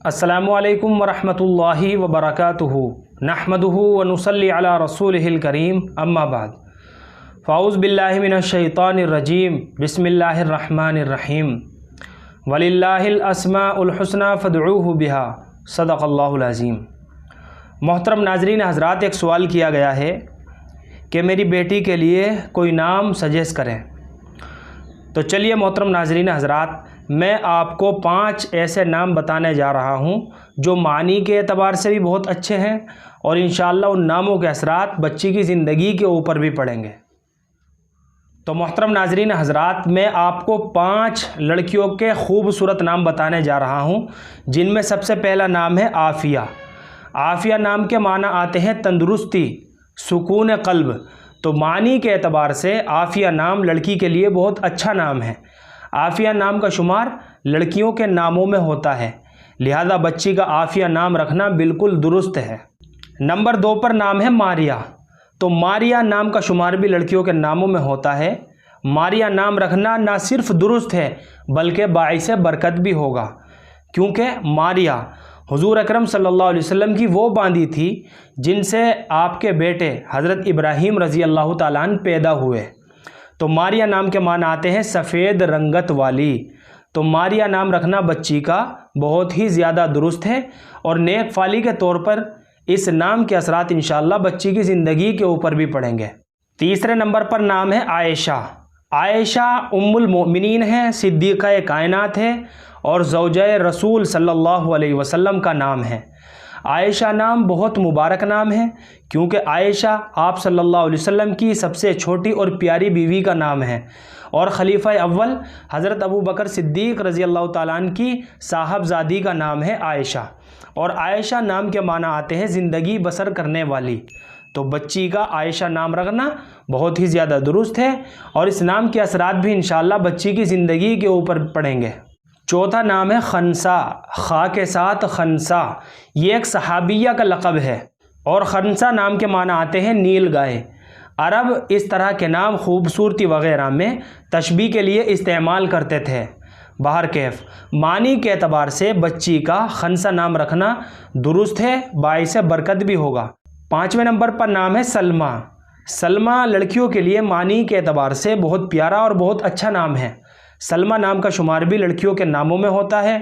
अस्सलामु अलैकुम वरहमतुल्लाहि वबरकातुहु नहमदुहु व नुसल्ली अला रसूलिहिल करीम अम्मा बाद फ़ाऊज़ु बिल्लाहि मिनश शैतानिर रजीम बिस्मिल्लाहिर रहमानिर रहीम वलिल्लाहिल अस्माउल हुस्ना फदऊहु बिहा सदक़ल्लाहुल अज़ीम। मोहतरम नाज़रीन हज़रात, एक सवाल किया गया है कि मेरी बेटी के लिए कोई नाम सजेस्ट करें। तो चलिए मोहतरम नाज़रीन हज़रात, मैं आपको 5 ऐसे नाम बताने जा रहा हूं जो मानी के एतबार से भी बहुत अच्छे हैं और इंशाअल्लाह उन नामों के असरात बच्ची की ज़िंदगी के ऊपर भी पड़ेंगे। तो मोहतरम नाज़रीन हज़रात, मैं आपको 5 लड़कियों के खूबसूरत नाम बताने जा रहा हूं, जिनमें सबसे पहला नाम है आफ़िया। आफ़िया नाम के माना आते हैं तंदुरुस्ती, सुकून क़ल्ब। तो मानी के एतबार से आफ़िया नाम लड़की के लिए बहुत अच्छा नाम है। आफ़िया नाम का शुमार लड़कियों के नामों में होता है, लिहाजा बच्ची का आफ़िया नाम रखना बिल्कुल दुरुस्त है। नंबर 2 पर नाम है मारिया। तो मारिया नाम का शुमार भी लड़कियों के नामों में होता है। मारिया नाम रखना ना सिर्फ दुरुस्त है बल्कि बाइस बरकत भी होगा, क्योंकि मारिया हुज़ूर अकरम सल्लल्लाहु अलैहि वसल्लम की वो बांदी थी जिनसे आपके बेटे हज़रत इब्राहीम रज़ी अल्लाह ताला अन्हु पैदा हुए। तो मारिया नाम के माना आते हैं सफ़ेद रंगत वाली। तो मारिया नाम रखना बच्ची का बहुत ही ज़्यादा दुरुस्त है और नेक फाली के तौर पर इस नाम के असरात इंशाअल्लाह बच्ची की ज़िंदगी के ऊपर भी पड़ेंगे। तीसरे नंबर पर नाम है आयशा। आयशा उम्मुल मोमिनीन है, सिद्दीक़ा कायनात है और ज़ौजे रसूल सल्लल्लाहु अलैहि वसल्लम का नाम है। आयशा नाम बहुत मुबारक नाम है, क्योंकि आयशा आप सल्लल्लाहु अलैहि वसल्लम की सबसे छोटी और प्यारी बीवी का नाम है और खलीफा अव्वल हज़रत अबू बकर सिद्दीक़ रज़ी अल्लाह ताला अन्हु की साहबजादी का नाम है आयशा। और आयशा नाम के माना आते हैं ज़िंदगी बसर करने वाली। तो बच्ची का आयशा नाम रखना बहुत ही ज़्यादा दुरुस्त है और इस नाम के असरात भी इंशाअल्लाह बच्ची की ज़िंदगी के ऊपर पड़ेंगे। चौथा नाम है खनसा, खा के साथ खनसा। ये एक सहाबिया का लक़ब है और खनसा नाम के माना आते हैं नील गाय। अरब इस तरह के नाम खूबसूरती वग़ैरह में तशबीह के लिए इस्तेमाल करते थे। बाहर कैफ मानी के एतबार से बच्ची का खनसा नाम रखना दुरुस्त है, बाइस बरकत भी होगा। 5वें नंबर पर नाम है सलमा। सलमा लड़कियों के लिए मानी के एतबार से बहुत प्यारा और बहुत अच्छा नाम है। सलमा नाम का शुमार भी लड़कियों के नामों में होता है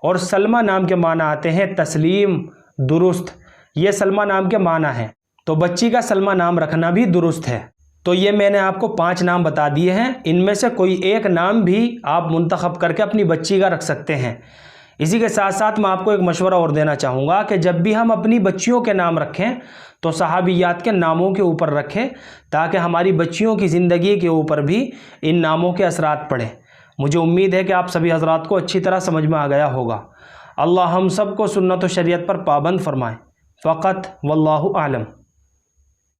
और सलमा नाम के माना आते हैं तस्लीम, दुरुस्त। ये सलमा नाम के माना है, तो बच्ची का सलमा नाम रखना भी दुरुस्त है। तो ये मैंने आपको 5 नाम बता दिए हैं, इनमें से कोई एक नाम भी आप मुंतखब करके अपनी बच्ची का रख सकते हैं। इसी के साथ साथ मैं आपको एक मशवरा और देना चाहूँगा कि जब भी हम अपनी बच्चियों के नाम रखें तो सहाबियात के नामों के ऊपर रखें, ताकि हमारी बच्चियों की ज़िंदगी के ऊपर भी इन नामों के असरात पड़े। मुझे उम्मीद है कि आप सभी हज़रात को अच्छी तरह समझ में आ गया होगा। अल्लाह हम सब को सुन्नत व शरीयत पर पाबंद फरमाए। फ़क़त वल्लाहु आलम।